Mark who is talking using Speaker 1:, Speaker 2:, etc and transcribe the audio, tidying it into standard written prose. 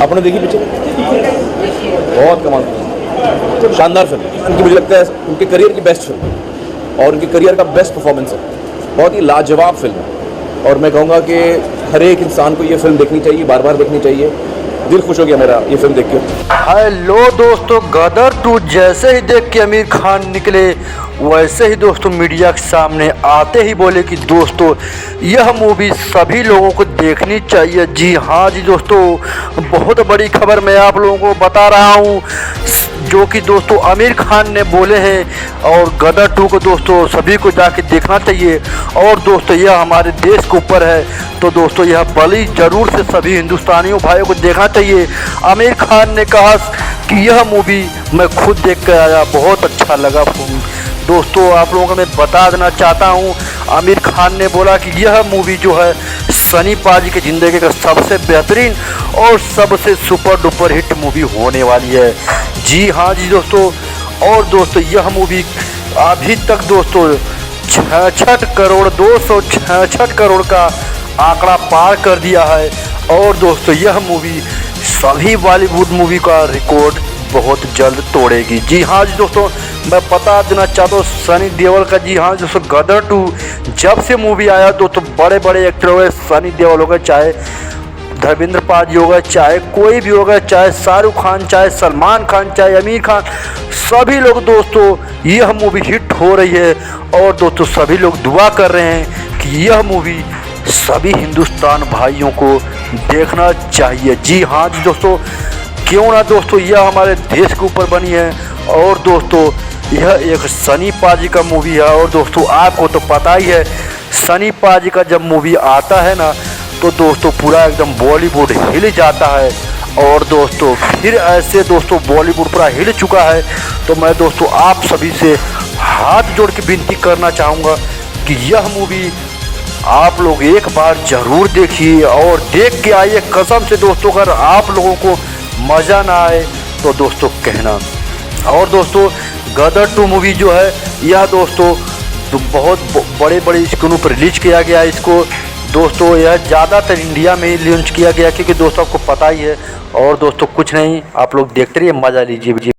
Speaker 1: आपने देखी पिक्चर? बहुत कमाल, शानदार फिल्म। उनकी मुझे लगता है उनके करियर की बेस्ट फिल्म और उनके करियर का बेस्ट परफॉर्मेंस है। बहुत ही लाजवाब फिल्म है और मैं कहूँगा कि हर एक इंसान को ये फिल्म देखनी चाहिए, बार बार देखनी चाहिए। दिल खुश हो गया मेरा ये फिल्म देख के।
Speaker 2: हेलो दोस्तों, गदर 2 जैसे ही देख के आमिर खान निकले वैसे ही दोस्तों मीडिया के सामने आते ही बोले कि दोस्तों यह मूवी सभी लोगों को देखनी चाहिए। जी हाँ जी दोस्तों, बहुत बड़ी खबर मैं आप लोगों को बता रहा हूँ जो कि दोस्तों आमिर खान ने बोले हैं और गदर 2 को दोस्तों सभी को जाके देखना चाहिए। और दोस्तों यह हमारे देश के ऊपर है तो दोस्तों यह बड़ी ज़रूर से सभी हिंदुस्तानियों भाइयों को देखना चाहिए। आमिर खान ने कहा कि यह मूवी मैं खुद देख कर आया, बहुत अच्छा लगा। दोस्तों आप लोगों को मैं बता देना चाहता हूँ, आमिर खान ने बोला कि यह मूवी जो है सनी पाजी की ज़िंदगी का सबसे बेहतरीन और सबसे सुपर डुपर हिट मूवी होने वाली है। जी हाँ जी दोस्तों, और दोस्तों यह मूवी अभी तक दोस्तों 266 करोड़ का आंकड़ा पार कर दिया है। और दोस्तों यह मूवी सभी बॉलीवुड मूवी का रिकॉर्ड बहुत जल्द तोड़ेगी। जी हाँ जी दोस्तों, मैं बता देना चाहता हूँ सनी देओल का, जी हाँ दोस्तों गदर 2 जब से मूवी आया दोस्तों बड़े बड़े एक्टर हो गए, सनी देओल हो गए, चाहे धर्मेंद्र पाजी हो गए, चाहे कोई भी हो गए, चाहे शाहरुख खान, चाहे सलमान खान, चाहे आमिर खान, सभी लोग दोस्तों यह मूवी हिट हो रही है। और दोस्तों सभी लोग दुआ कर रहे हैं कि यह मूवी सभी हिंदुस्तान भाइयों को देखना चाहिए। जी हाँ जी दोस्तों, क्यों ना दोस्तों यह हमारे देश के ऊपर बनी है। और दोस्तों यह एक सनी पाजी का मूवी है और दोस्तों आपको तो पता ही है सनी पाजी का जब मूवी आता है ना तो दोस्तों पूरा एकदम बॉलीवुड हिल जाता है। और दोस्तों फिर ऐसे दोस्तों बॉलीवुड पूरा हिल चुका है तो मैं दोस्तों आप सभी से हाथ जोड़ के विनती करना चाहूँगा कि यह मूवी आप लोग एक बार ज़रूर देखिए और देख के आइए। कसम से दोस्तों अगर आप लोगों को मज़ा ना आए तो दोस्तों कहना। और दोस्तों गदर 2 मूवी जो है यह दोस्तों बहुत बड़े बड़े स्क्रीनों पर रिलीज किया गया है। इसको दोस्तों यह ज़्यादातर इंडिया में ही लॉन्च किया गया क्योंकि दोस्तों आपको पता ही है। और दोस्तों कुछ नहीं, आप लोग देखते रहिए, मज़ा लीजिए।